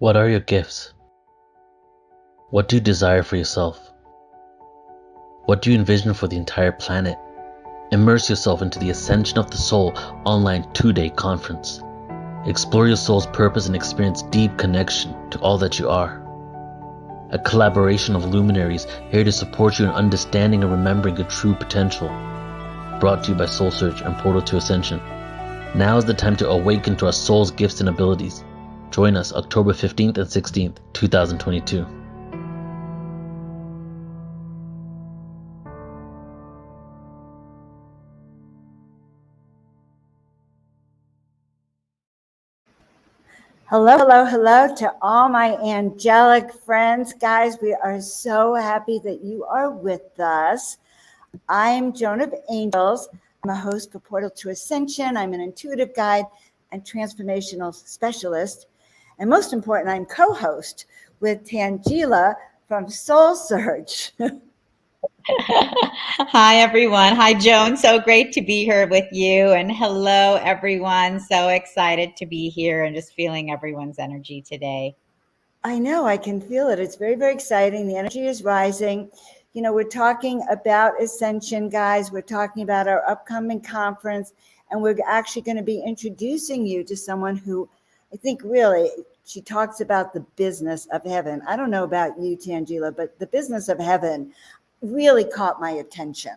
What are your gifts? What do you desire for yourself? What do you envision for the entire planet? Immerse yourself into the Ascension of the Soul online 2-day conference. Explore your soul's purpose and experience deep connection to all that you are. A collaboration of luminaries here to support you in understanding and remembering your true potential. Brought to you by Soul Search and Portal to Ascension. Now is the time to awaken to our soul's gifts and abilities. Join us October 15th and 16th, 2022. Hello, hello, hello to all my angelic friends. Guys, we are so happy that you are with us. I'm Joan of Angels. I'm a host for Portal to Ascension. I'm an intuitive guide and transformational specialist. And most important, I'm co-host with Tanjila from Soul Search. Hi, everyone. Hi, Joan. So great to be here with you. And hello, everyone. So excited to be here and just feeling everyone's energy today. I know, I can feel it. It's very, very exciting. The energy is rising. You know, we're talking about Ascension, guys. We're talking about our upcoming conference, and we're actually going to be introducing you to someone who I think really, she talks about the business of heaven. I don't know about you, Tanjila, but the business of heaven really caught my attention.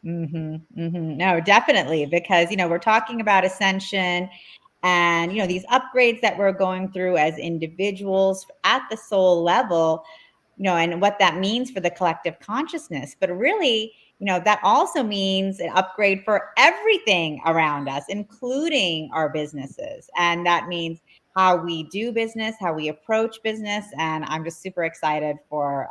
No, definitely, because, we're talking about ascension and, these upgrades that we're going through as individuals at the soul level, and what that means for the collective consciousness. But really, that also means an upgrade for everything around us, including our businesses. And that means how we do business, how we approach business. And I'm just super excited for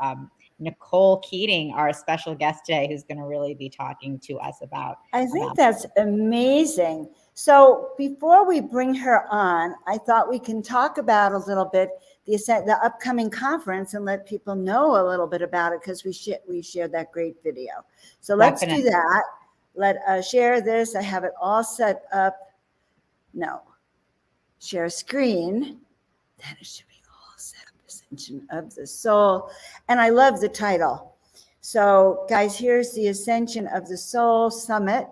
Nicole Keating, our special guest today, who's going to really be talking to us about. I think that's amazing. So before we bring her on, I thought we can talk about a little bit the upcoming conference and let people know a little bit about it, because we shared that great video. So let's do that. Let us share this. I have it all set up. No, share screen. Then it should be all set up. Ascension of the Soul. And I love the title. So guys, here's the Ascension of the Soul Summit.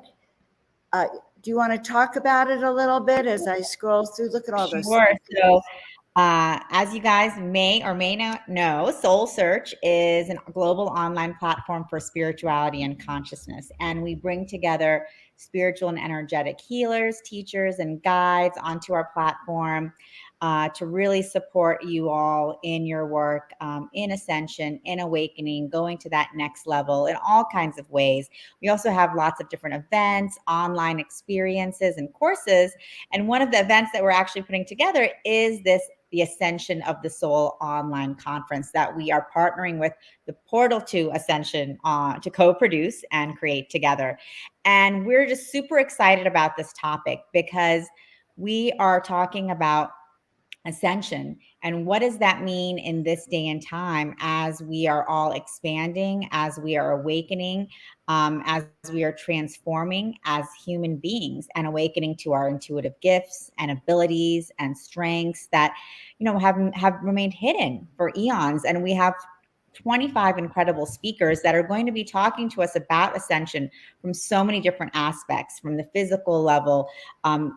Do you want to talk about it a little bit as I scroll through? Look at all those. Sure. So as you guys may or may not know, Soul Search is a global online platform for spirituality and consciousness. And we bring together spiritual and energetic healers, teachers, and guides onto our platform to really support you all in your work, in ascension, in awakening, going to that next level in all kinds of ways. We also have lots of different events, online experiences, and courses. And one of the events that we're actually putting together is the Ascension of the Soul online conference that we are partnering with the Portal to Ascension to co-produce and create together. And we're just super excited about this topic because we are talking about ascension. And what does that mean in this day and time as we are all expanding, as we are awakening, as we are transforming as human beings and awakening to our intuitive gifts and abilities and strengths that, have remained hidden for eons. And we have 25 incredible speakers that are going to be talking to us about ascension from so many different aspects, from the physical level,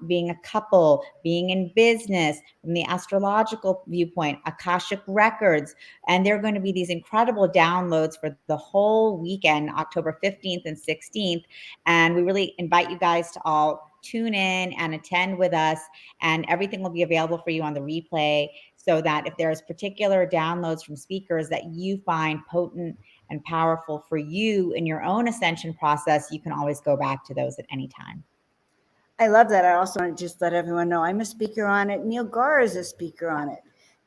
being a couple, being in business, from the astrological viewpoint, Akashic records. And there are going to be these incredible downloads for the whole weekend, October 15th and 16th. And we really invite you guys to all tune in and attend with us, and everything will be available for you on the replay, so that if there's particular downloads from speakers that you find potent and powerful for you in your own ascension process, you can always go back to those at any time. I love that. I also want to just let everyone know I'm a speaker on it. Neil Gar is a speaker on it.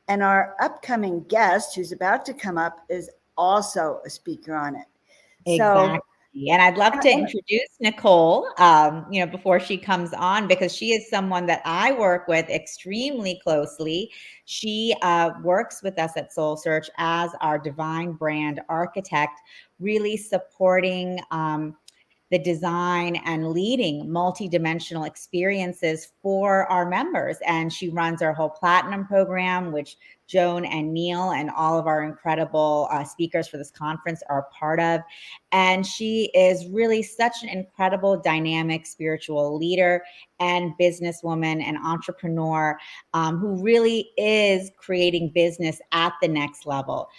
And our upcoming guest who's about to come up is also a speaker on it. Exactly. And I'd love to introduce Nicole, before she comes on, because she is someone that I work with extremely closely. She works with us at Soul Search as our divine brand architect, really supporting the design and leading multidimensional experiences for our members. And she runs our whole platinum program, which Joan and Neil and all of our incredible speakers for this conference are a part of. And she is really such an incredible, dynamic spiritual leader and businesswoman and entrepreneur who really is creating business at the next level.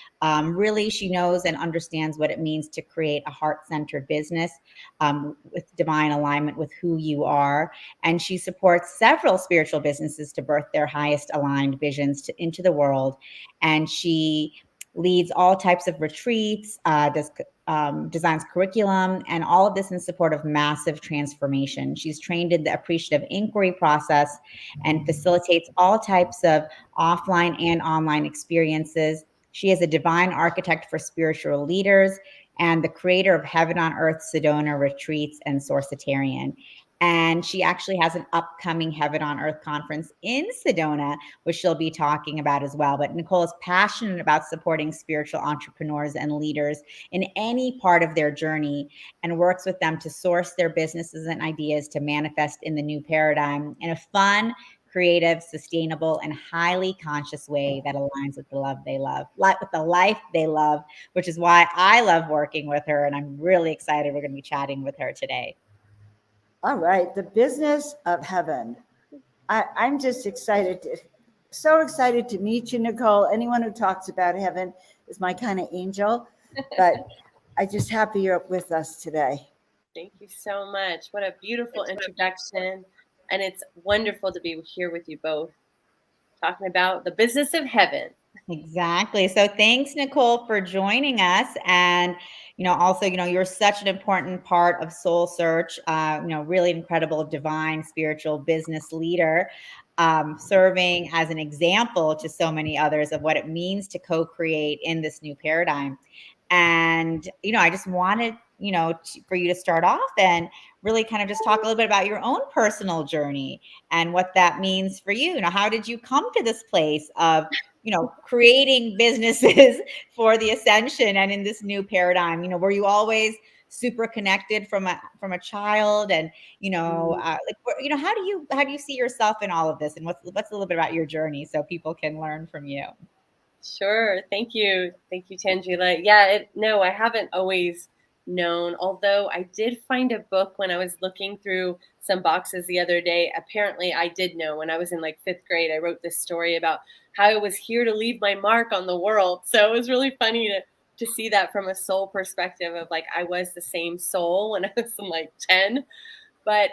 Really, she knows and understands what it means to create a heart-centered business with divine alignment with who you are. And she supports several spiritual businesses to birth their highest aligned visions into the world. And she leads all types of retreats, designs curriculum, and all of this in support of massive transformation. She's trained in the appreciative inquiry process and facilitates all types of offline and online experiences. She is a divine architect for spiritual leaders and the creator of Heaven on Earth Sedona retreats and Sourcitarian. And she actually has an upcoming Heaven on Earth conference in Sedona, which she'll be talking about as well. But Nicole is passionate about supporting spiritual entrepreneurs and leaders in any part of their journey and works with them to source their businesses and ideas to manifest in the new paradigm in a fun, creative, sustainable, and highly conscious way that aligns with the love they love, with the life they love, which is why I love working with her. And I'm really excited we're going to be chatting with her today. All right, the business of heaven. I'm just so excited to meet you, Nicole. Anyone who talks about heaven is my kind of angel, but I'm just happy you're with us today. Thank you so much. What a beautiful introduction. And it's wonderful to be here with you both, talking about the business of heaven. Exactly. So thanks, Nicole, for joining us. And, also, you're such an important part of Soul Search, really incredible, divine, spiritual business leader, serving as an example to so many others of what it means to co-create in this new paradigm. And, I just wanted, for you to start off and really kind of just talk a little bit about your own personal journey and what that means for you. How did you come to this place of, creating businesses for the ascension and in this new paradigm? Were you always super connected from a child? And, how do you see yourself in all of this? And what's a little bit about your journey so people can learn from you? Sure. Thank you. Thank you, Tanjila. Yeah, no, I haven't always known, although I did find a book when I was looking through some boxes the other day. Apparently, I did know when I was in like 5th grade. I wrote this story about how I was here to leave my mark on the world. So it was really funny to see that from a soul perspective of like I was the same soul when I was in like 10. But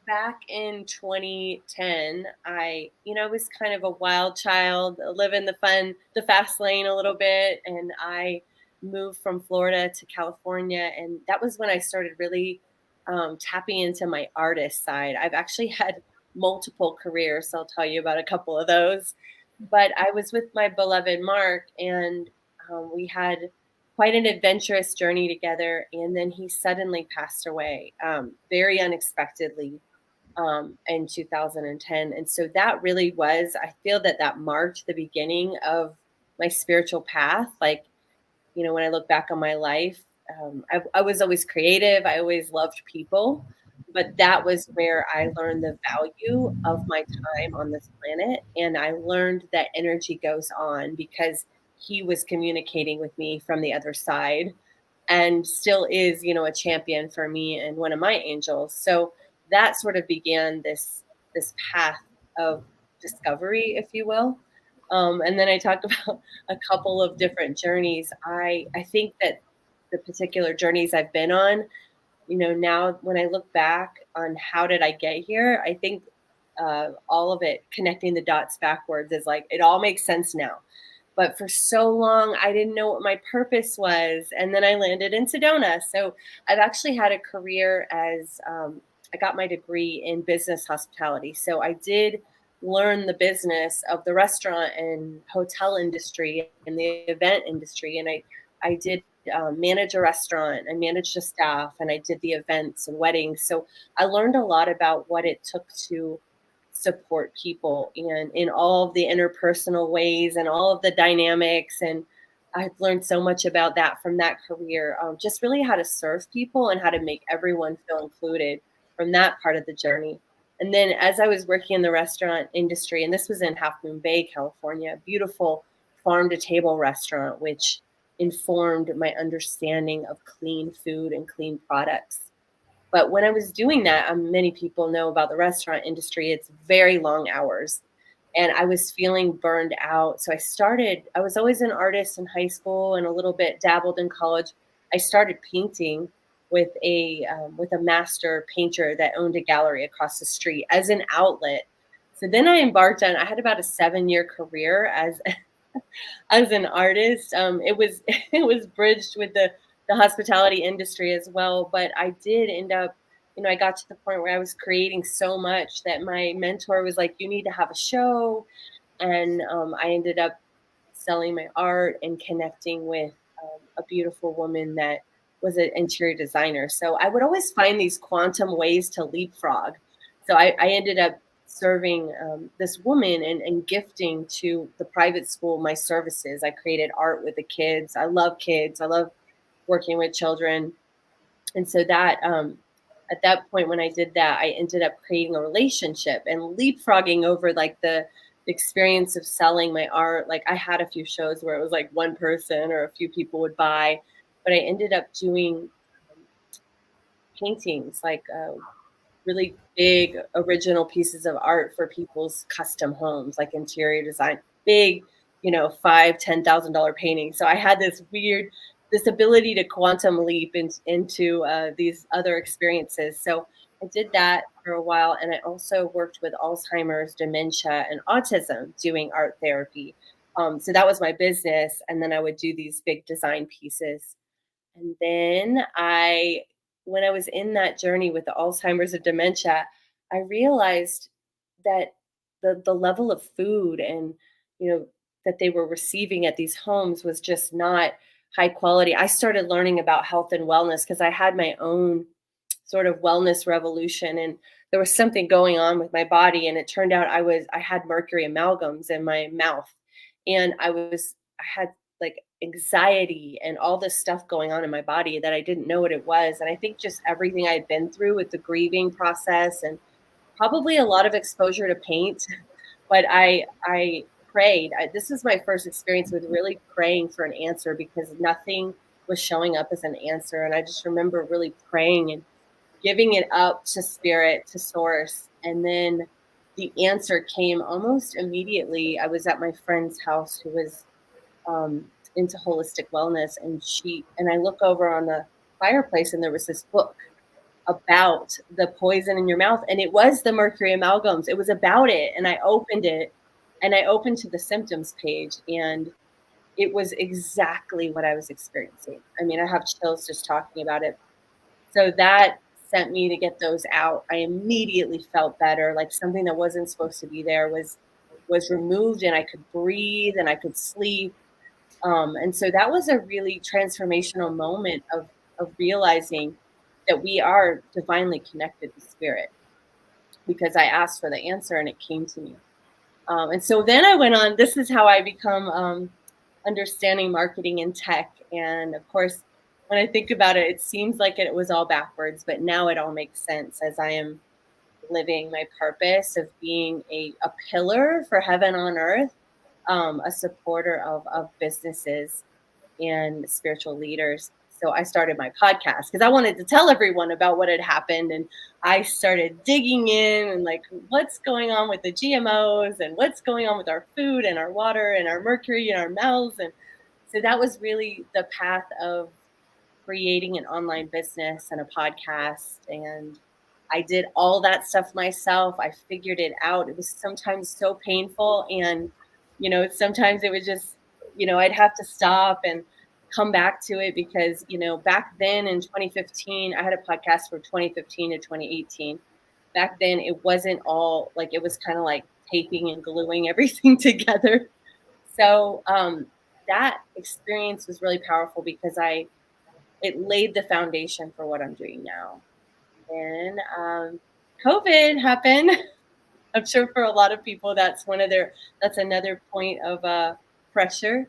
back in 2010, I was kind of a wild child, living the fast lane a little bit. And I moved from Florida to California. And that was when I started really tapping into my artist side. I've actually had multiple careers, so I'll tell you about a couple of those. But I was with my beloved Mark, and we had quite an adventurous journey together. And then he suddenly passed away very unexpectedly in 2010. And so that really was, I feel that marked the beginning of my spiritual path. Like, when I look back on my life, I was always creative. I always loved people, but that was where I learned the value of my time on this planet. And I learned that energy goes on because he was communicating with me from the other side and still is, a champion for me and one of my angels. So that sort of began this path of discovery, if you will. And then I talked about a couple of different journeys. I think that the particular journeys I've been on, now when I look back on how did I get here, I think all of it, connecting the dots backwards, is like, it all makes sense now. But for so long, I didn't know what my purpose was. And then I landed in Sedona. So I've actually had a career as I got my degree in business hospitality. So I did learn the business of the restaurant and hotel industry and the event industry. And I did manage a restaurant. I managed a staff, and I did the events and weddings. So I learned a lot about what it took to support people and in all of the interpersonal ways and all of the dynamics. And I've learned so much about that from that career, just really how to serve people and how to make everyone feel included from that part of the journey. And then as I was working in the restaurant industry, and this was in Half Moon Bay, California, a beautiful farm to table restaurant, which informed my understanding of clean food and clean products. But when I was doing that, many people know about the restaurant industry, it's very long hours. And I was feeling burned out. So I was always an artist in high school and a little bit dabbled in college. I started painting with a master painter that owned a gallery across the street as an outlet. So then I had about a 7-year career as as an artist. It was it was bridged with the hospitality industry as well, but I did end up, I got to the point where I was creating so much that my mentor was like, "You need to have a show," and I ended up selling my art and connecting with a beautiful woman that was an interior designer. So I would always find these quantum ways to leapfrog. So I ended up serving this woman and gifting to the private school my services. I created art with the kids. I love kids. I love working with children. And so that at that point when I did that, I ended up creating a relationship and leapfrogging over like the experience of selling my art. Like I had a few shows where it was like one person or a few people would buy, but I ended up doing paintings, like really big original pieces of art for people's custom homes, like interior design, big, $5,000-$10,000 paintings. So I had this ability to quantum leap into these other experiences. So I did that for a while, and I also worked with Alzheimer's, dementia, and autism doing art therapy. So that was my business, and then I would do these big design pieces. And then when I was in that journey with the Alzheimer's and dementia, I realized that the level of food and, that they were receiving at these homes was just not high quality. I started learning about health and wellness because I had my own sort of wellness revolution, and there was something going on with my body, and it turned out I had mercury amalgams in my mouth, and I had like anxiety and all this stuff going on in my body that I didn't know what it was. And I think just everything I had been through with the grieving process and probably a lot of exposure to paint, but I prayed. This is my first experience with really praying for an answer because nothing was showing up as an answer. And I just remember really praying and giving it up to spirit, to source. And then the answer came almost immediately. I was at my friend's house who was into holistic wellness, and I look over on the fireplace and there was this book about the poison in your mouth, and it was the mercury amalgams. It was about it, and I opened it, and I opened to the symptoms page, and it was exactly what I was experiencing. I mean, I have chills just talking about it. So that sent me to get those out. I immediately felt better, like something that wasn't supposed to be there was removed, and I could breathe and I could sleep. And so that was a really transformational moment of realizing that we are divinely connected to spirit, because I asked for the answer and it came to me. And so then I went on, this is how I become understanding marketing and tech. And of course, when I think about it, it seems like it was all backwards, but now it all makes sense as I am living my purpose of being a pillar for heaven on earth, a supporter of businesses and spiritual leaders. So I started my podcast because I wanted to tell everyone about what had happened. And I started digging in and like, what's going on with the GMOs and what's going on with our food and our water and our mercury in our mouths. And so that was really the path of creating an online business and a podcast. And I did all that stuff myself. I figured it out. It was sometimes so painful. And, sometimes it was just, I'd have to stop and come back to it because, back then in 2015, I had a podcast from 2015 to 2018. Back then, it wasn't all like, it was kind of like taping and gluing everything together. So that experience was really powerful because it laid the foundation for what I'm doing now. Then COVID happened. I'm sure for a lot of people, that's another point of pressure.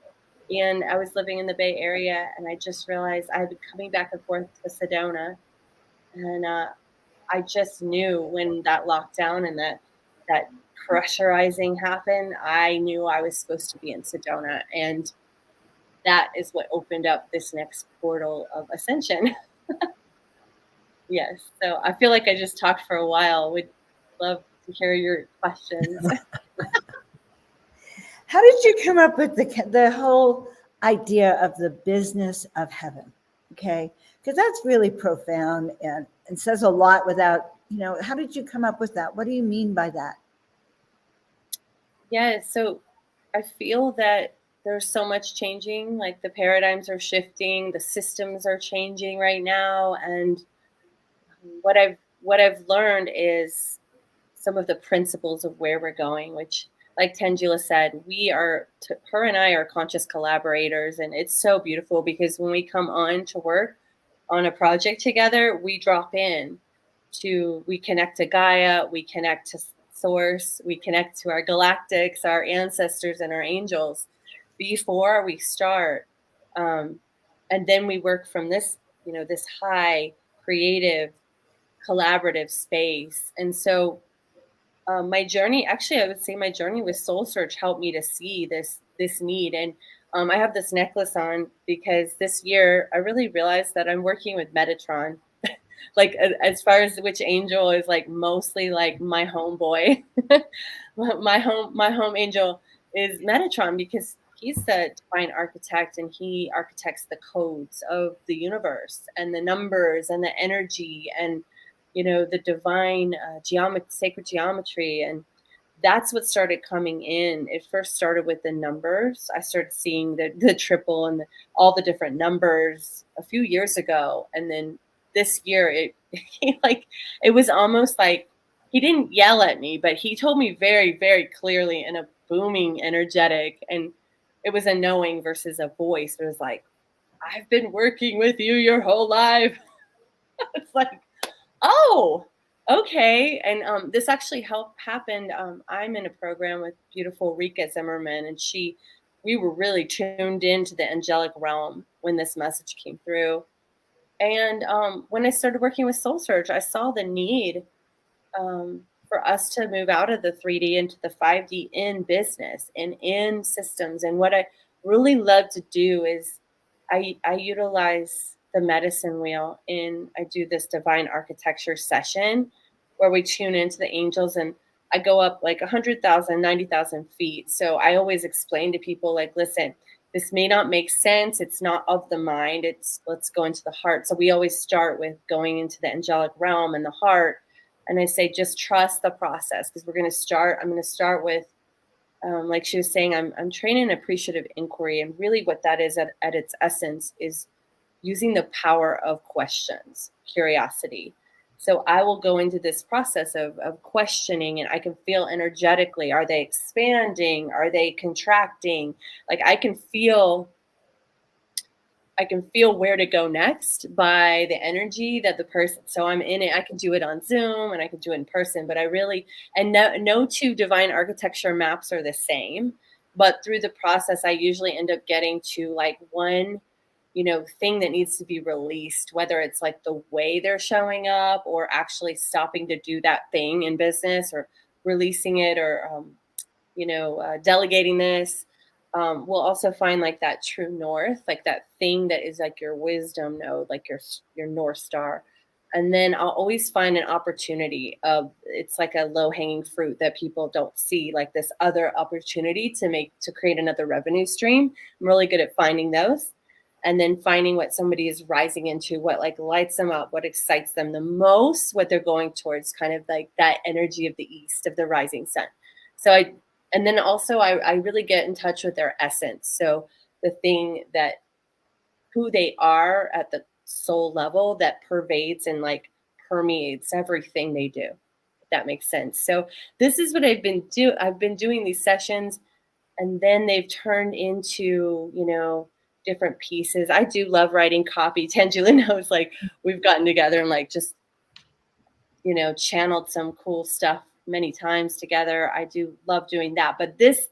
And I was living in the Bay Area, and I just realized I had been coming back and forth to Sedona, and I just knew when that lockdown and that pressurizing happened, I knew I was supposed to be in Sedona. And that is what opened up this next portal of ascension. Yes. So I feel like I just talked for a while. Would love to hear your questions. How did you come up with the whole idea of the business of heaven? Okay, because that's really profound and says a lot without, how did you come up with that? What do you mean by that? Yeah, so I feel that there's so much changing, like the paradigms are shifting, the systems are changing right now, and what I've learned is some of the principles of where we're going, which, like Tanjila said, her and I are conscious collaborators, and it's so beautiful because when we come on to work on a project together, we drop in we connect to Gaia, we connect to Source, we connect to our galactics, our ancestors, and our angels before we start, and then we work from this, this high creative collaborative space. And so my journey, actually, I would say my journey with Soul Search helped me to see this need. And I have this necklace on because this year I really realized that I'm working with Metatron. Like as far as which angel is like mostly like my homeboy. my home angel is Metatron because he's the divine architect and he architects the codes of the universe and the numbers and the energy and the divine sacred geometry. And that's what started coming in. It first started with the numbers. I started seeing the triple and all the different numbers a few years ago. And then this year, it was almost like he didn't yell at me, but he told me very, very clearly in a booming, energetic, and it was a knowing versus a voice. It was like, I've been working with you your whole life. It's like, oh, okay. And this actually happened. I'm in a program with beautiful Rika Zimmerman, and we were really tuned into the angelic realm when this message came through. And when I started working with Soul Search, I saw the need for us to move out of the 3D into the 5D in business and in systems. And what I really love to do is I utilize the medicine wheel and I do this divine architecture session where we tune into the angels, and I go up like 100,000, 90,000 feet. So I always explain to people like, listen, this may not make sense. It's not of the mind. Let's go into the heart. So we always start with going into the angelic realm and the heart. And I say, just trust the process because I'm going to start with, like she was saying, I'm training appreciative inquiry. And really what that is at its essence is using the power of questions, curiosity. So I will go into this process of questioning, and I can feel energetically, are they expanding? Are they contracting? Like I can feel where to go next by the energy that the person, so I'm in it. I can do it on Zoom and I can do it in person, but no two divine architecture maps are the same, but through the process, I usually end up getting to like one, thing that needs to be released, whether it's like the way they're showing up or actually stopping to do that thing in business or releasing it or, delegating this. We'll also find like that true north, like that thing that is like your wisdom node, like your North Star. And then I'll always find an opportunity it's like a low hanging fruit that people don't see, like this other opportunity to create another revenue stream. I'm really good at finding those. And then finding what somebody is rising into, what like lights them up, what excites them the most, what they're going towards, kind of like that energy of the east, of the rising sun. And then also I really get in touch with their essence. So the thing that who they are at the soul level that pervades and like permeates everything they do, if that makes sense. So this is what I've been doing these sessions, and then they've turned into, different pieces. I do love writing copy. Tanjila knows, like we've gotten together and like just, channeled some cool stuff many times together. I do love doing that. But this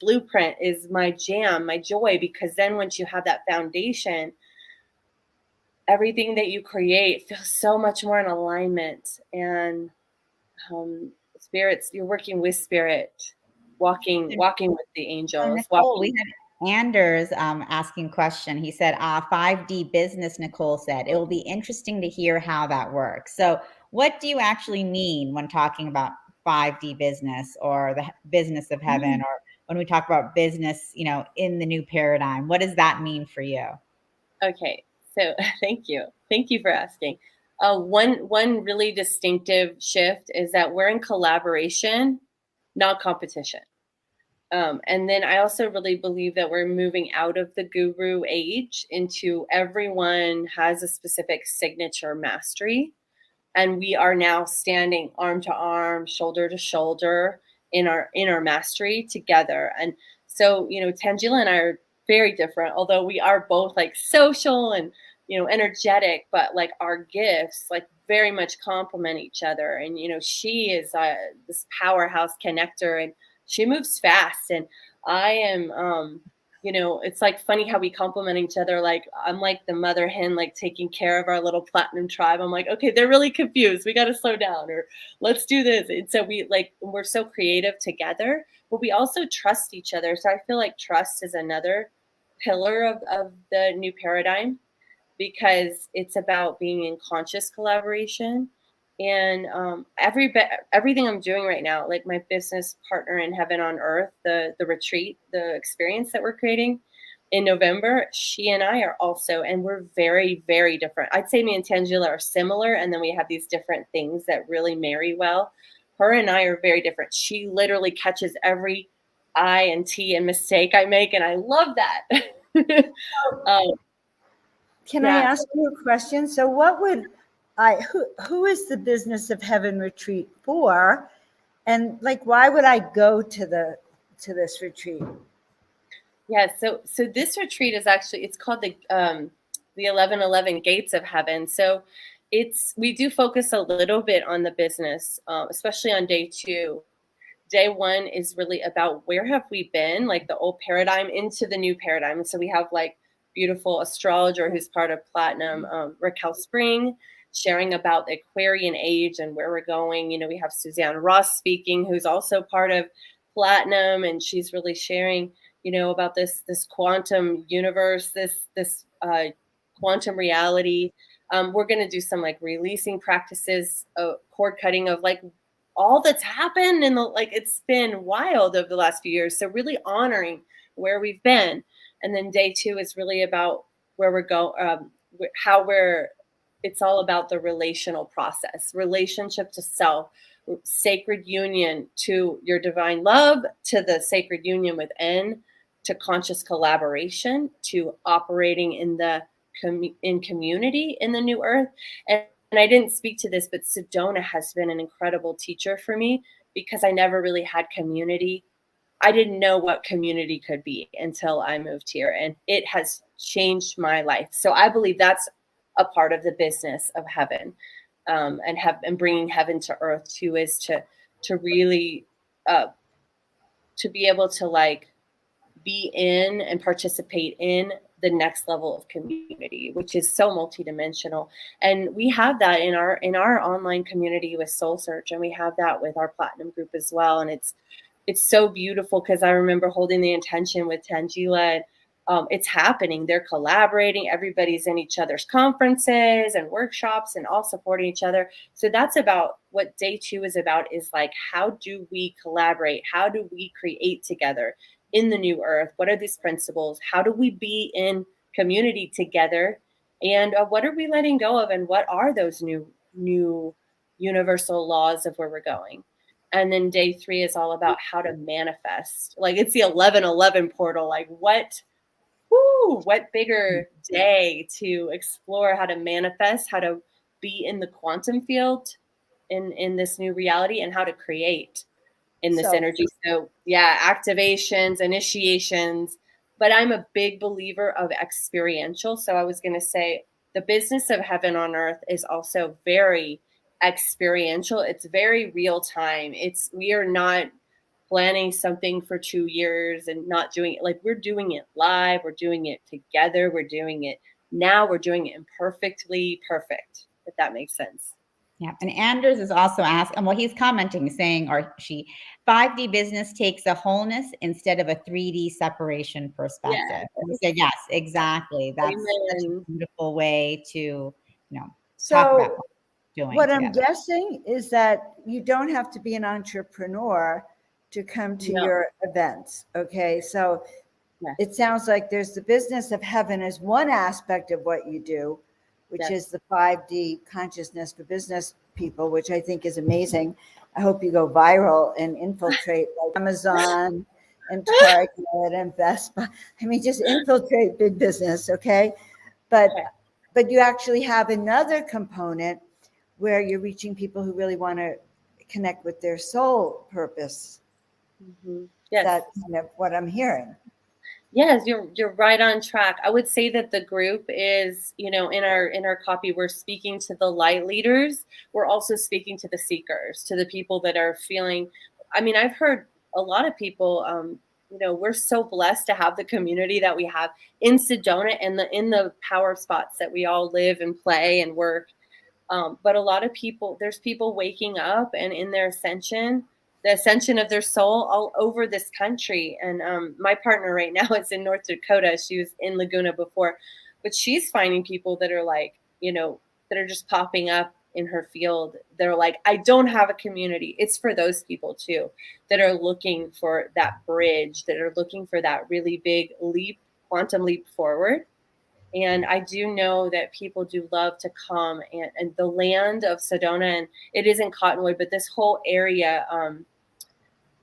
blueprint is my jam, my joy, because then once you have that foundation, everything that you create feels so much more in alignment. And spirits, you're working with spirit, walking with the So angels, Nicole, we walking. had Anders asking question. He said, 5D business, Nicole said. It will be interesting to hear how that works. So what do you actually mean when talking about 5D business or the business of heaven, or when we talk about business, in the new paradigm? What does that mean for you? Okay, so thank you. Thank you for asking. One really distinctive shift is that we're in collaboration, not competition. And then I also really believe that we're moving out of the guru age into everyone has a specific signature mastery. And we are now standing arm to arm, shoulder to shoulder in our mastery together. And so, Tanjila and I are very different, although we are both like social and, energetic, but like our gifts like very much complement each other. And, she is this powerhouse connector, and she moves fast. And I am, it's like funny how we complement each other. Like I'm like the mother hen, like taking care of our little platinum tribe. I'm like, okay, they're really confused. We got to slow down, or let's do this. And so we're so creative together, but we also trust each other. So I feel like trust is another pillar of the new paradigm, because it's about being in conscious collaboration. And everything I'm doing right now, like my business partner in Heaven on Earth, the retreat, the experience that we're creating in November, she and I are also, and we're very, very different. I'd say me and Tanjila are similar, and then we have these different things that really marry well. Her and I are very different. She literally catches every I and T and mistake I make, and I love that. Can I Yeah. ask you a question? So who is the Business of Heaven retreat for? And like, why would I go to this retreat? Yeah, so this retreat is actually, it's called the 1111 Gates of Heaven. So we do focus a little bit on the business, especially on day 2. Day 1 is really about where have we been, like the old paradigm into the new paradigm. So we have like beautiful astrologer who's part of Platinum, Raquel Spring, sharing about the Aquarian age and where we're going. We have Suzanne Ross speaking, who's also part of Platinum, and she's really sharing, about this quantum universe, this quantum reality. We're going to do some like releasing practices, cord cutting of like all that's happened, and it's been wild over the last few years. So really honoring where we've been. And then day 2 is really about where we're going, it's all about the relational process, relationship to self, sacred union to your divine love, to the sacred union within, to conscious collaboration, to operating in community in the new earth. And I didn't speak to this, but Sedona has been an incredible teacher for me, because I never really had community. I didn't know what community could be until I moved here, and it has changed my life. So I believe that's a part of the business of heaven, and bringing heaven to earth too, is to really to be able to like be in and participate in the next level of community, which is so multidimensional. And we have that in our online community with Soul Search, and we have that with our Platinum group as well. And it's so beautiful, because I remember holding the intention with Tanjila. It's happening. They're collaborating. Everybody's in each other's conferences and workshops and all supporting each other. So that's about what day 2 is about, is like, how do we collaborate? How do we create together in the new earth? What are these principles? How do we be in community together? And what are we letting go of? And what are those new universal laws of where we're going? And then day 3 is all about how to manifest. Like, it's the 1111 portal. Like, what bigger day to explore how to manifest, how to be in the quantum field in this new reality, and how to create in this energy. So yeah, activations, initiations, but I'm a big believer of experiential. So I was going to say the business of heaven on earth is also very experiential. It's very real time. We are not planning something for 2 years and not doing it. Like, we're doing it live. We're doing it together. We're doing it now we're doing it imperfectly perfect, if that makes sense. Yeah. And Anders is also asking, well, he's commenting saying, or she, 5D business takes a wholeness instead of a 3D separation perspective. Yeah. And we said, yes, exactly. That's such a Amen. beautiful way to, talk So about what we're doing what I'm together. guessing is that you don't have to be an entrepreneur to come to No. your events. Okay. So Yeah. it sounds like there's the business of heaven as one aspect of what you do, which Yes. is the 5D consciousness for business people, which I think is amazing. I hope you go viral and infiltrate like Amazon and Target and Best Buy. I mean, just infiltrate big business, okay? But you actually have another component where you're reaching people who really want to connect with their soul purpose. Mm-hmm. Yes. That's kind of what I'm hearing. Yes, you're right on track. I would say that the group is, in our copy, we're speaking to the light leaders. We're also speaking to the seekers, to the people that are feeling. I mean, I've heard a lot of people. We're so blessed to have the community that we have in Sedona and in the power spots that we all live and play and work. But a lot of people, there's people waking up and in their ascension, the ascension of their soul all over this country. And my partner right now is in North Dakota. She was in Laguna before, but she's finding people that are like, that are just popping up in her field. They're like, I don't have a community. It's for those people too, that are looking for that bridge, that are looking for that really big leap, quantum leap forward. And I do know that people do love to come and the land of Sedona, and it isn't Cottonwood, but this whole area,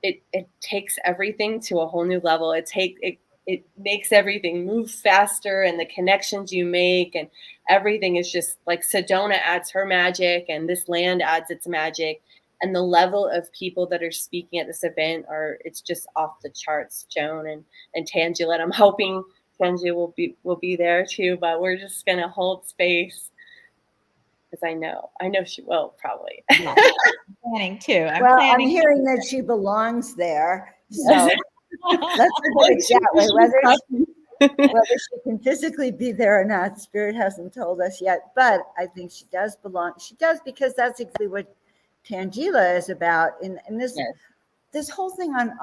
it takes everything to a whole new level. It makes everything move faster, and the connections you make and everything is just like Sedona adds her magic and this land adds its magic. And the level of people that are speaking at this event it's just off the charts, Joan and Tanjila. I'm hoping Tanjila will be there too, but we're just gonna hold space because I know she will probably. Yeah. I'm planning too. I'm hearing that she belongs there. So let's put it that way. Whether she can physically be there or not, Spirit hasn't told us yet. But I think she does belong. She does, because that's exactly what Tanjila is about. In this this whole thing on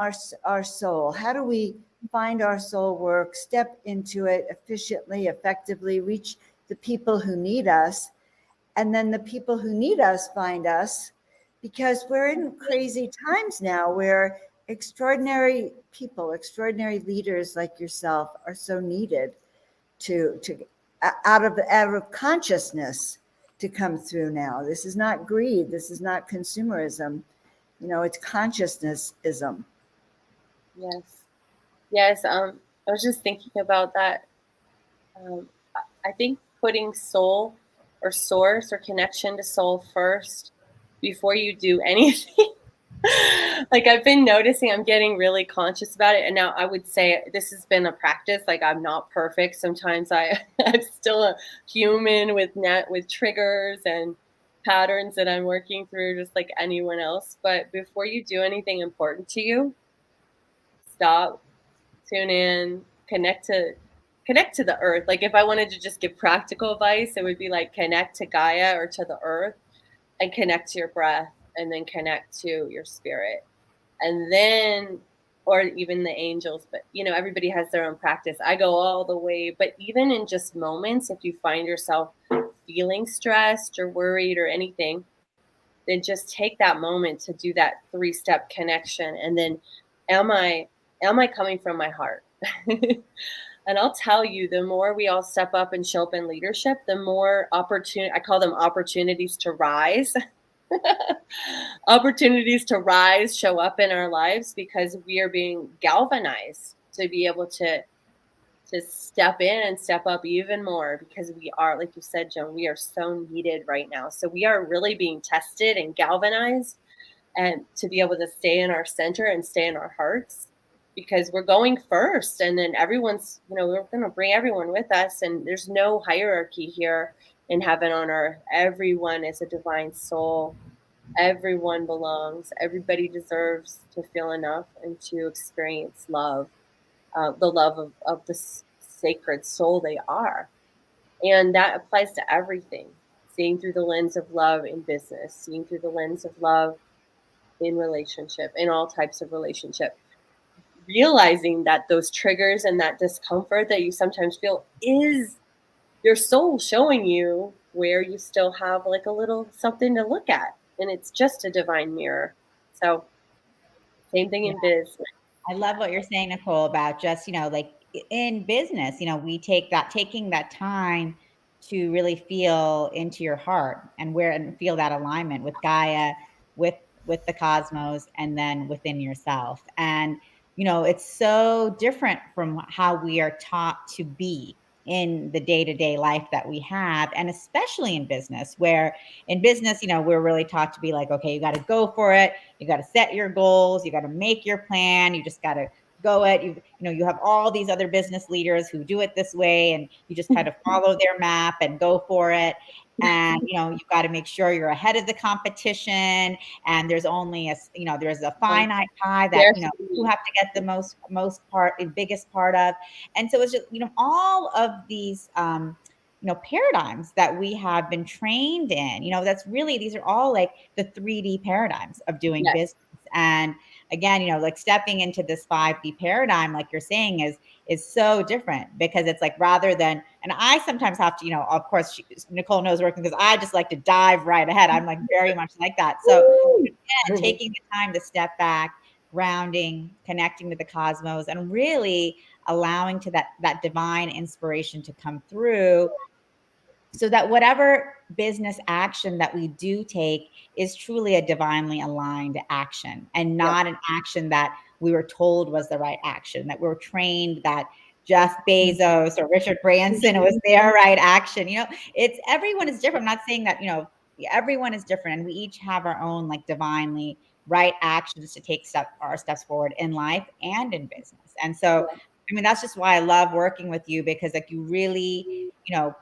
our soul. How do we find our soul work, step into it efficiently, effectively, reach the people who need us, and then the people who need us find us, because we're in crazy times now where extraordinary people, extraordinary leaders like yourself are so needed to out of consciousness to come through now. This is not greed. This is not consumerism. It's consciousnessism. Yes. I was just thinking about that. I think putting soul or source or connection to soul first before you do anything. Like I've been noticing, I'm getting really conscious about it. And now I would say this has been a practice. Like I'm not perfect. Sometimes I'm still a human with triggers and patterns that I'm working through, just like anyone else. But before you do anything important to you, stop, tune in, connect to the earth. Like if I wanted to just give practical advice, it would be like connect to Gaia or to the earth, and connect to your breath, and then connect to your spirit, and then, or even the angels. But everybody has their own practice. I go all the way, but even in just moments, if you find yourself feeling stressed or worried or anything, then just take that moment to do that 3-step connection. And then am I coming from my heart? And I'll tell you, the more we all step up and show up in leadership, the more I call them opportunities to rise. Opportunities to rise show up in our lives because we are being galvanized to be able to step in and step up even more, because we are, like you said, Joan, we are so needed right now. So we are really being tested and galvanized, and to be able to stay in our center and stay in our hearts, because we're going first, and then everyone's, we're going to bring everyone with us, and there's no hierarchy here in heaven on earth. Everyone is a divine soul. Everyone belongs. Everybody deserves to feel enough and to experience love, the love of the sacred soul they are. And that applies to everything. Seeing through the lens of love in business, seeing through the lens of love in relationship, in all types of relationship. Realizing that those triggers and that discomfort that you sometimes feel is your soul showing you where you still have like a little something to look at. And it's just a divine mirror. So, same thing Yeah. in biz. I love what you're saying, Nicole, about just, like in business, we taking that time to really feel into your heart and feel that alignment with Gaia, with the cosmos, and then within yourself. And, it's so different from how we are taught to be in the day-to-day life that we have, and especially in business, where in business, we're really taught to be like, okay, you got to go for it. You got to set your goals. You got to make your plan. You just got to go it. You have all these other business leaders who do it this way, and you just kind of follow their map and go for it. And you've got to make sure you're ahead of the competition. And there's only there's a finite pie that you have to get the biggest part of. And so it's just all of these paradigms that we have been trained in. These are all like the 3D paradigms of doing Yes. business. And again, like stepping into this 5D paradigm, like you're saying, is so different, because it's like, rather than, and I sometimes have to, of course, Nicole knows working, because I just like to dive right ahead. I'm like very much like that. So again, taking the time to step back, grounding, connecting with the cosmos, and really allowing to that divine inspiration to come through, so that whatever business action that we do take is truly a divinely aligned action, and not an action that we were told was the right action, that we were trained that Jeff Bezos or Richard Branson was their right action. It's everyone is different. I'm not saying that, everyone is different, and we each have our own like divinely right actions to take our steps forward in life and in business. And so, I mean, that's just why I love working with you, because like you really,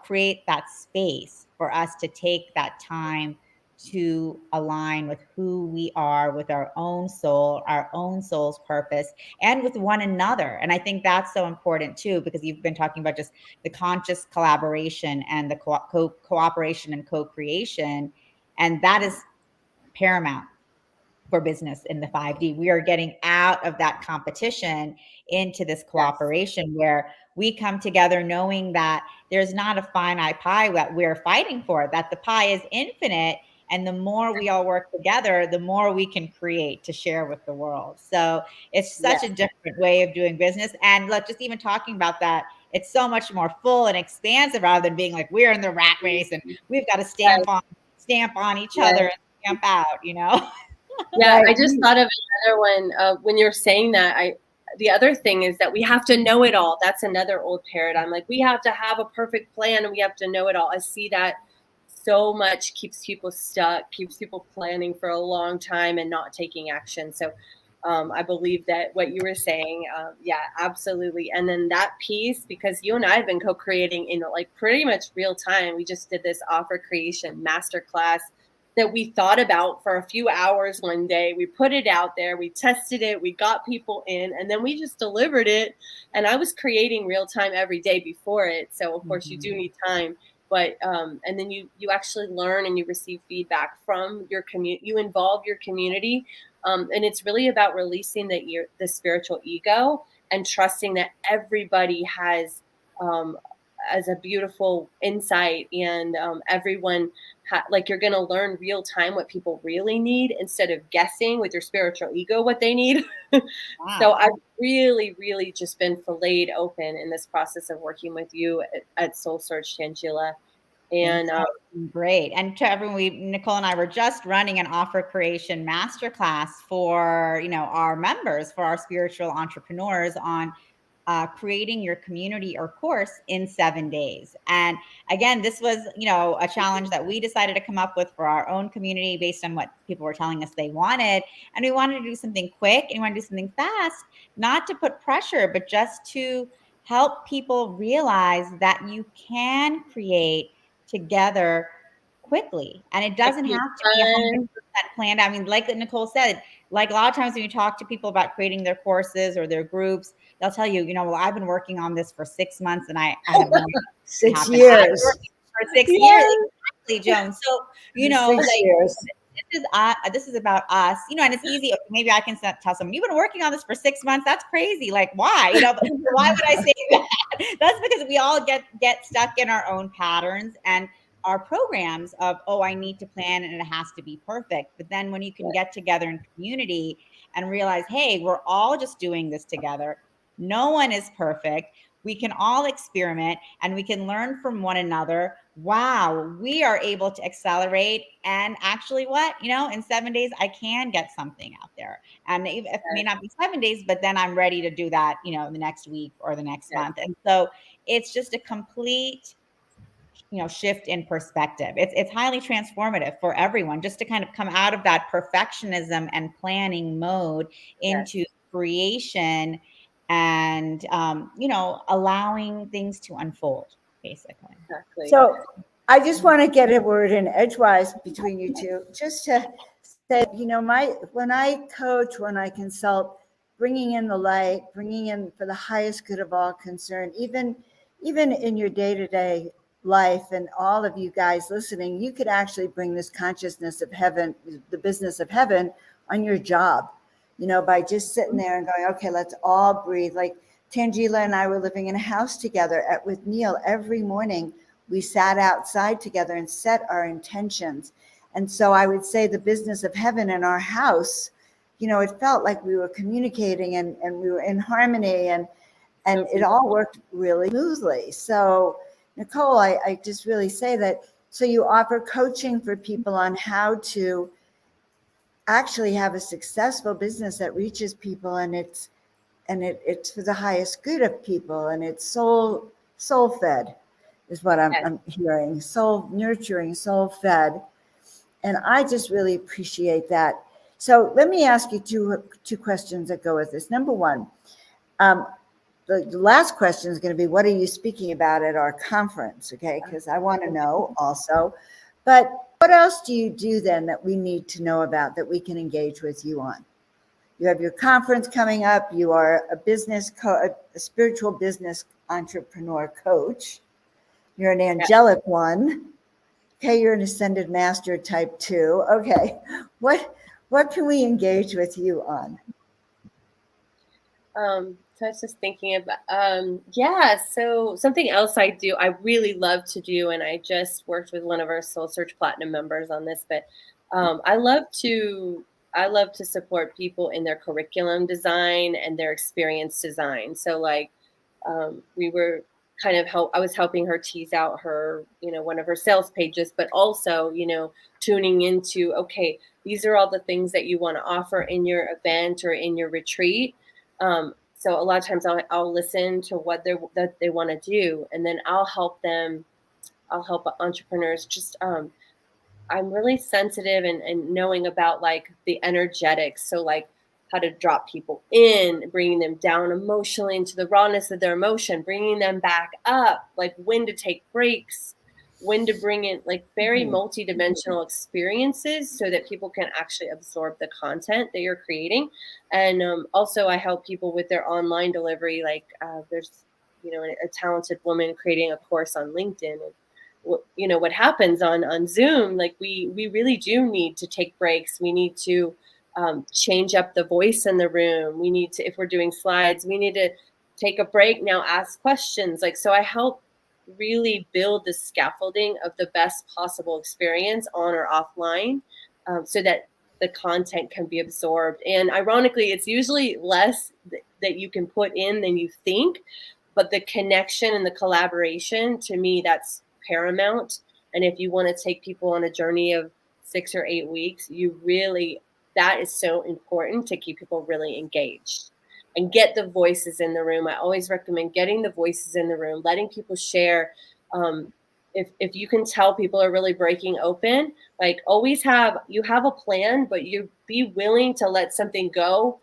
create that space for us to take that time to align with who we are, with our own soul, our own soul's purpose, and with one another. And I think that's so important too, because you've been talking about just the conscious collaboration and the cooperation and co-creation. And that is paramount for business in the 5D. We are getting out of that competition into this cooperation, where we come together knowing that there's not a finite pie that we're fighting for, that the pie is infinite. And the more we all work together, the more we can create to share with the world. So it's such a different way of doing business. And look, just even talking about that, it's so much more full and expansive, rather than being like, we're in the rat race and we've got to stamp on each other and stamp out, Yeah, I just thought of another one when you're saying that. The other thing is that we have to know it all. That's another old paradigm. Like, we have to have a perfect plan and we have to know it all. I see that so much keeps people stuck, keeps people planning for a long time and not taking action. So I believe that what you were saying, yeah, absolutely. And then that piece, because you and I have been co-creating in like pretty much real time. We just did this offer creation masterclass that we thought about for a few hours one day. We put it out there, we tested it, we got people in, and then we just delivered it. And I was creating real time every day before it. So of course you do need time, but and then you actually learn and you receive feedback from your community. You involve your community, and it's really about releasing the spiritual ego and trusting that everybody has as a beautiful insight, and everyone like, you're going to learn real time what people really need instead of guessing with your spiritual ego what they need. Wow. So I've really, really just been filleted open in this process of working with you at Soul Search, Tanjila. And great. And to everyone, Nicole and I were just running an offer creation masterclass for, our members, for our spiritual entrepreneurs, on creating your community or course in 7 days. And again, this was, a challenge that we decided to come up with for our own community based on what people were telling us they wanted. And we wanted to do something quick, and we wanted to do something fast, not to put pressure, but just to help people realize that you can create together quickly. And it doesn't have to be 100% planned. I mean, like Nicole said, Like a lot of times when you talk to people about creating their courses or their groups, they'll tell you, well, I've been working on this for 6 months and I have no idea what's gonna 6 happen. I've been years. working for 6 years. Yes. Exactly, Joan. So, 6 like years. this is about us, and it's easy. Maybe I can tell someone, you've been working on this for 6 months. That's crazy. Like, why? But why would I say that? That's because we all get stuck in our own patterns and our programs of, oh, I need to plan and it has to be perfect. But then when you can get together in community and realize, hey, we're all just doing this together. No one is perfect. We can all experiment and we can learn from one another. Wow, we are able to accelerate. And actually, in 7 days, I can get something out there. And it may not be 7 days, but then I'm ready to do that, the next week or the next month. And so it's just a complete, shift in perspective. It's highly transformative for everyone, just to kind of come out of that perfectionism and planning mode into creation and allowing things to unfold, basically. Exactly. So I just want to get a word in edgewise between you two, just to say, when I coach, when I consult, bringing in the light, bringing in for the highest good of all concerned, even in your day-to-day life, and all of you guys listening, you could actually bring this consciousness of heaven, the business of heaven, on your job, by just sitting there and going, okay, let's all breathe. Like Tanjila and I were living in a house together with Neil. Every morning we sat outside together and set our intentions. And so I would say the business of heaven in our house, it felt like we were communicating and we were in harmony, and it all worked really smoothly. So Nicole, I just really say that. So you offer coaching for people on how to actually have a successful business that reaches people, and it's for the highest good of people, and it's soul fed is what I'm hearing. Soul nurturing, soul fed. And I just really appreciate that. So let me ask you two questions that go with this. Number one, the last question is going to be, what are you speaking about at our conference? Okay, because I want to know also. But what else do you do then that we need to know about, that we can engage with you on? You have your conference coming up. You are a spiritual business entrepreneur coach. You're an angelic one. Okay, you're an ascended master type 2. Okay, what can we engage with you on? So I was just thinking about, so something else I really love to do, and I just worked with one of our Soul Search Platinum members on this, but I love to support people in their curriculum design and their experience design. So like, we were I was helping her tease out her, one of her sales pages, but also, tuning into, okay, these are all the things that you want to offer in your event or in your retreat. So a lot of times I'll listen to what they want to do, and then I'll help entrepreneurs. Just I'm really sensitive and knowing about like the energetics. So like how to drop people in, bringing them down emotionally into the rawness of their emotion, bringing them back up, like when to take breaks, when to bring in like very multidimensional experiences so that people can actually absorb the content that you're creating. And also I help people with their online delivery. Like there's, a talented woman creating a course on LinkedIn. And what happens on Zoom, like we really do need to take breaks. We need to change up the voice in the room. We need to, if we're doing slides, we need to take a break now, ask questions. Like, so I help really build the scaffolding of the best possible experience on or offline, so that the content can be absorbed. And ironically, it's usually less that you can put in than you think, but the connection and the collaboration, to me, that's paramount. And if you want to take people on a journey of 6 or 8 weeks, that is so important to keep people really engaged and get the voices in the room. I always recommend getting the voices in the room, letting people share. If you can tell people are really breaking open, like always have a plan, but you be willing to let something go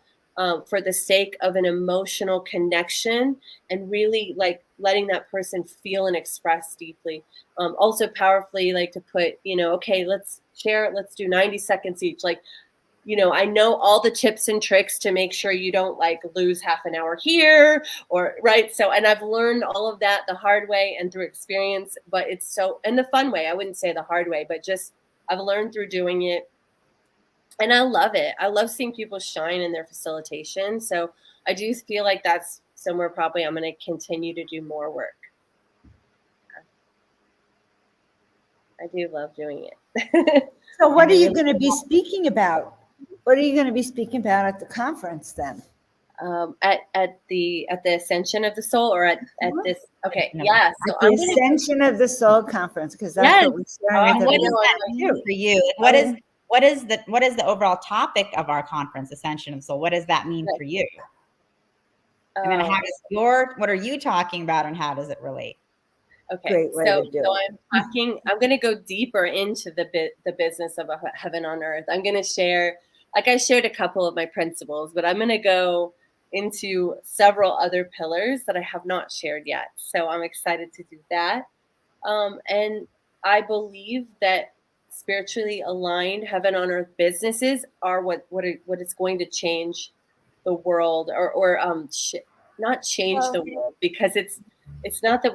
for the sake of an emotional connection, and really like letting that person feel and express deeply. Also powerfully, like to put, okay, let's share it. Let's do 90 seconds each. Like I know all the tips and tricks to make sure you don't like lose half an hour here or right. So, and I've learned all of that the hard way and through experience, but it's so, in the fun way. I wouldn't say the hard way, but just I've learned through doing it. And I love it. I love seeing people shine in their facilitation. So I do feel like that's somewhere probably I'm going to continue to do more work. I do love doing it. So what are you going to be speaking about? What are you going to be speaking about at the conference then? At the Ascension of the Soul, or at this? Okay, yeah. So at the Ascension of the Soul conference, because that's what we're sharing. What does that mean for you? What is the overall topic of our conference, Ascension of the Soul? What does that mean for you? And then what are you talking about, and how does it relate? Okay, so I'm going to go deeper into the business of a heaven on earth. I'm going to share, like I shared a couple of my principles, but I'm going to go into several other pillars that I have not shared yet. So I'm excited to do that. And I believe that spiritually aligned heaven on earth businesses are what is going to change the world, or not change the world, because it's not that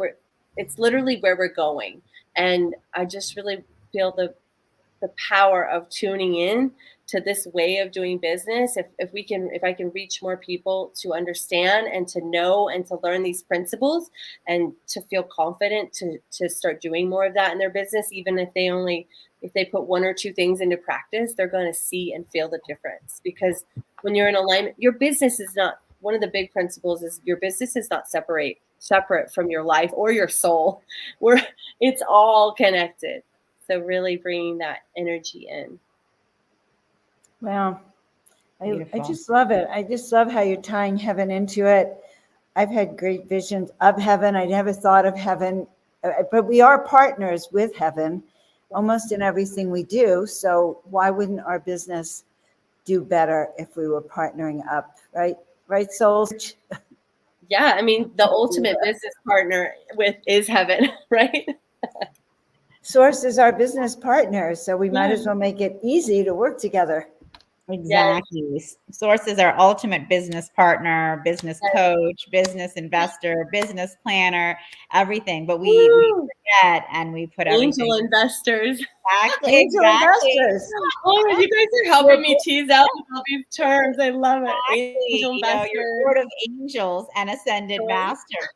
it's literally where we're going. And I just really feel the power of tuning in to this way of doing business. If I can reach more people to understand and to know and to learn these principles and to feel confident to start doing more of that in their business, even if they put one or two things into practice, they're going to see and feel the difference. Because when you're in alignment, your business is not, one of the big principles is your business is not separate from your life or your soul, where it's all connected. So really bringing that energy in. Wow. I just love it. I just love how you're tying heaven into it. I've had great visions of heaven. I never thought of heaven, but we are partners with heaven almost in everything we do. So why wouldn't our business do better if we were partnering up, right? Right, souls? Yeah, I mean, the ultimate business partner is heaven, right? Source is our business partner, so we might as well make it easy to work together. Exactly. Yes. Source is our ultimate business partner, business coach, business investor, business planner, everything. But we forget and we put angel investors. Angel investors. Oh, you guys are helping me tease out all these terms. I love it. Angel investors. Your board of angels and ascended masters.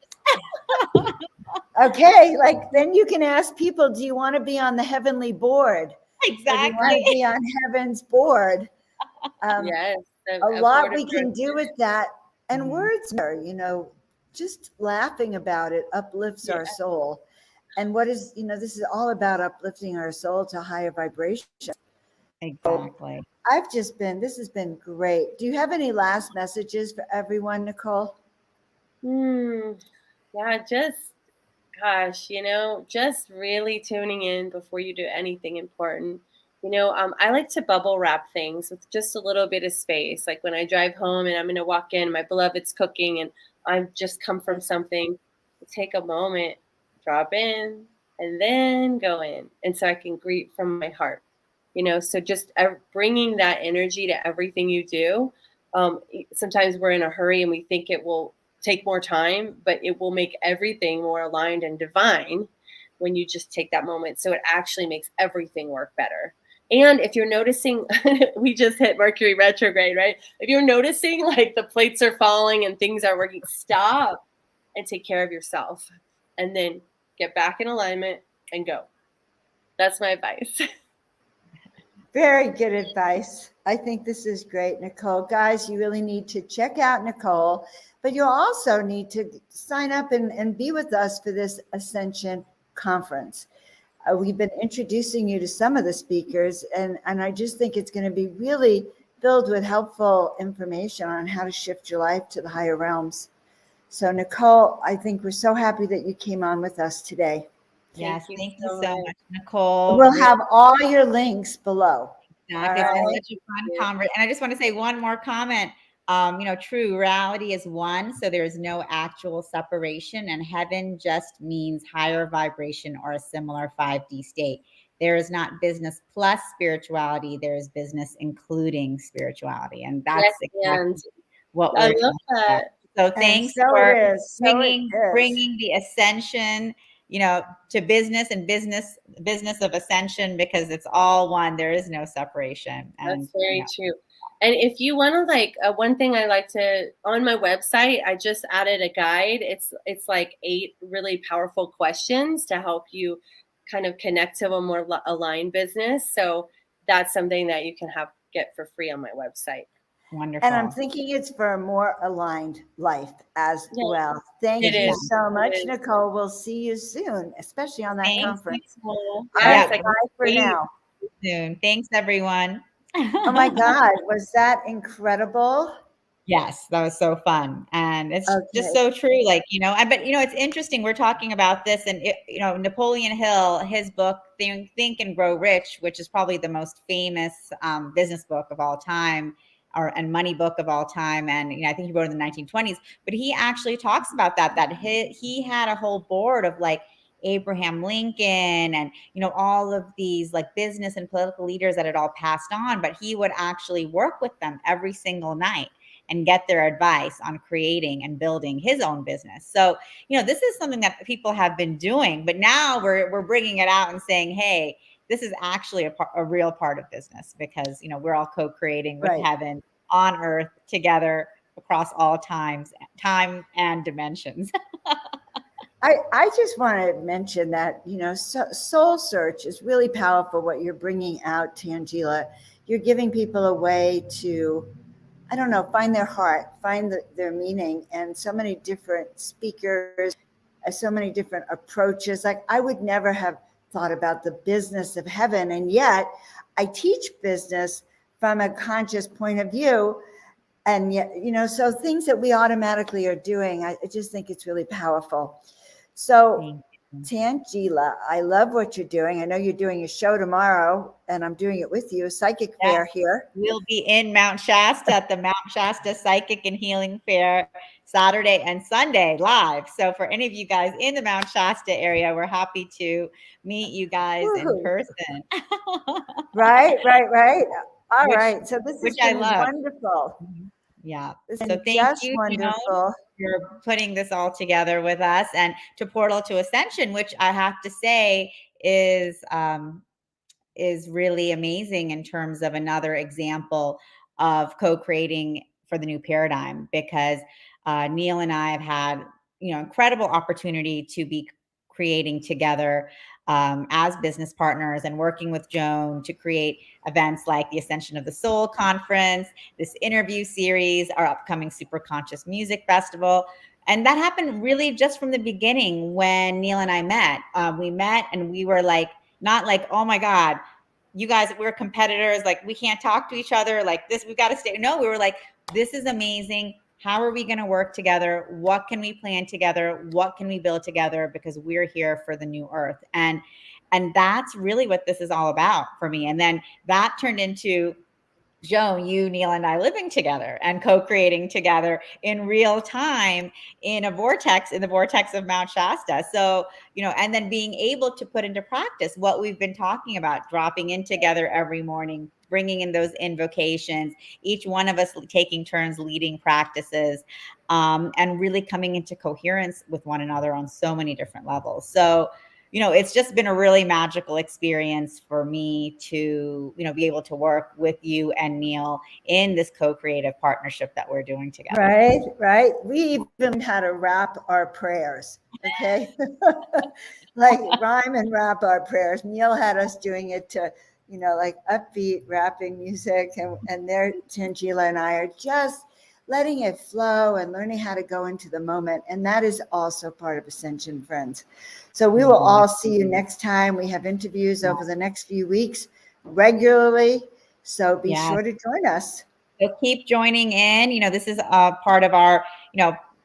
Okay, like then you can ask people, do you want to be on the heavenly board? Exactly. Or do you want to be on heaven's board? Yes. A lot we can do with that. And words are, just laughing about it uplifts our soul. And this is all about uplifting our soul to higher vibration. Exactly. So this has been great. Do you have any last messages for everyone, Nicole? Yeah, gosh, just really tuning in before you do anything important. I like to bubble wrap things with just a little bit of space. Like when I drive home and I'm going to walk in, my beloved's cooking and I've just come from something, take a moment, drop in, and then go in. And so I can greet from my heart, so just bringing that energy to everything you do. Sometimes we're in a hurry and we think it will take more time, but it will make everything more aligned and divine when you just take that moment. So it actually makes everything work better. And if you're noticing, we just hit Mercury retrograde, right? If you're noticing like the plates are falling and things are working, stop and take care of yourself and then get back in alignment and go. That's my advice. Very good advice. I think this is great, Nicole. Guys, you really need to check out Nicole, but you also need to sign up and be with us for this Ascension conference. We've been introducing you to some of the speakers, and I just think it's going to be really filled with helpful information on how to shift your life to the higher realms. So, Nicole, I think we're so happy that you came on with us today. Yes, thank you so much, Nicole. We'll have all your links below. Exactly. It's been such a fun conversation. And I just want to say one more comment. True reality is one, so there is no actual separation, and heaven just means higher vibration or a similar 5D state. There is not business plus spirituality. There is business including spirituality. And that's Yes, and exactly what I we're love talking about. that. So And thanks so it for is. So it is. bringing the ascension, to business and business of ascension, because it's all one. There is no separation. And That's very true. And if you want to, like, one thing I like to, on my website, I just added a guide. It's like 8 really powerful questions to help you kind of connect to a more aligned business. So that's something that you can get for free on my website. wonderful. And I'm thinking it's for a more aligned life as Yeah, well. Thank it you is. so much, It is. Nicole. We'll see you soon, especially on that Thanks, conference. Nicole. All Yes, right, I bye for See you now. soon. Thanks, everyone. Oh my God, was that incredible? Yes, that was so fun. And it's just Okay. so true. Like, but it's interesting. We're talking about this, and Napoleon Hill, his book, Think and Grow Rich, which is probably the most famous business book of all time, and money book of all time. And, I think he wrote it in the 1920s, but he actually talks about that he had a whole board of like Abraham Lincoln and, all of these like business and political leaders that had all passed on, but he would actually work with them every single night and get their advice on creating and building his own business. So, this is something that people have been doing, but now we're bringing it out and saying, hey, this is actually a real part of business, because, we're all co-creating with Right. heaven on earth together across all time and dimensions. I just want to mention that, Soul Search is really powerful what you're bringing out, Tanjila. You're giving people a way to, I don't know, find their heart, find their meaning, and so many different speakers, so many different approaches. Like, I would never have thought about the business of heaven, and yet I teach business from a conscious point of view. And yet, so things that we automatically are doing, I just think it's really powerful. So, Tanjila, I love what you're doing. I know you're doing a show tomorrow, and I'm doing it with you, Psychic Fair here. We'll be in Mount Shasta at the Mount Shasta Psychic and Healing Fair Saturday and Sunday live. So for any of you guys in the Mount Shasta area, we're happy to meet you guys in person. Right. All right. So this has been love. Wonderful. Yeah. So thank just you, wonderful. Joan, for putting this all together with us, and to Portal to Ascension, which I have to say is really amazing in terms of another example of co-creating for the new paradigm, because Neil and I have had, incredible opportunity to be creating together as business partners, and working with Joan to create events like the Ascension of the Soul Conference, this interview series, our upcoming Super Conscious Music Festival. And that happened really just from the beginning when Neil and I met. We met and we were like, not like, oh my God, you guys, we're competitors, like we can't talk to each other like this, we've got to stay. No, we were like, this is amazing. How are we going to work together? What can we plan together? What can we build together? Because we're here for the new earth. And that's really what this is all about for me. And then that turned into Joan, you, Neil, and I living together and co-creating together in real time in the vortex of Mount Shasta. So, and then being able to put into practice what we've been talking about, dropping in together every morning, bringing in those invocations, each one of us taking turns leading practices, and really coming into coherence with one another on so many different levels. So, it's just been a really magical experience for me to, be able to work with you and Neil in this co-creative partnership that we're doing together. Right. We even had to rap our prayers. Okay. Like rhyme and rap our prayers. Neil had us doing it to, like upbeat rapping music. And there, Tanjila and I are just letting it flow and learning how to go into the moment. And that is also part of Ascension, friends. So we will all see you next time. We have interviews over the next few weeks regularly. So be sure to join us. So keep joining in. This is a part of our,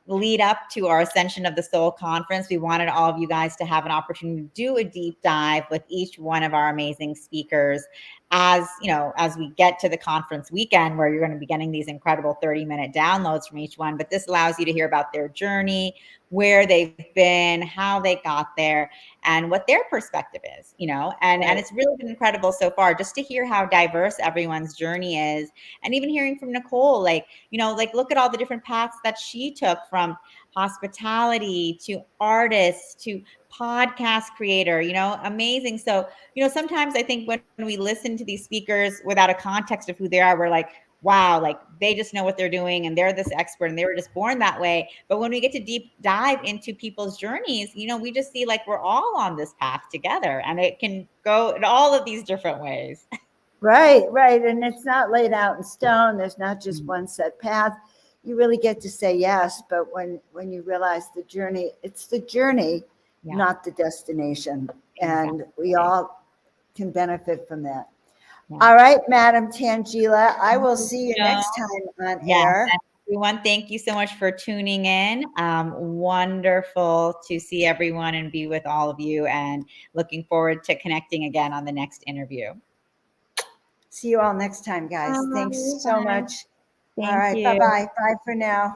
lead up to our Ascension of the Soul conference. We wanted all of you guys to have an opportunity to do a deep dive with each one of our amazing speakers as you know, as we get to the conference weekend where you're going to be getting these incredible 30-minute downloads from each one, but this allows you to hear about their journey, where they've been, how they got there, and what their perspective is, you know, and it's really been incredible so far just to hear how diverse everyone's journey is. And even hearing from Nicole, like, you know, like look at all the different paths that she took, from hospitality to artist to podcast creator, you know, amazing. So, you know, sometimes I think when we listen to these speakers without a context of who they are, we're like, wow, like they just know what they're doing and they're this expert and they were just born that way. But when we get to deep dive into people's journeys, you know, we just see like we're all on this path together, and it can go in all of these different ways. Right, right. And it's not laid out in stone. There's not just one set path. You really get to say yes, but when you realize the journey, it's the journey, not the destination. And we all can benefit from that. All right, Madam Tanjila, I will see you next time on air. Everyone, thank you so much for tuning in. Wonderful to see everyone and be with all of you, and looking forward to connecting again on the next interview. See you all next time, guys. Thanks so much. Thank all right, you. bye-bye. Bye for now.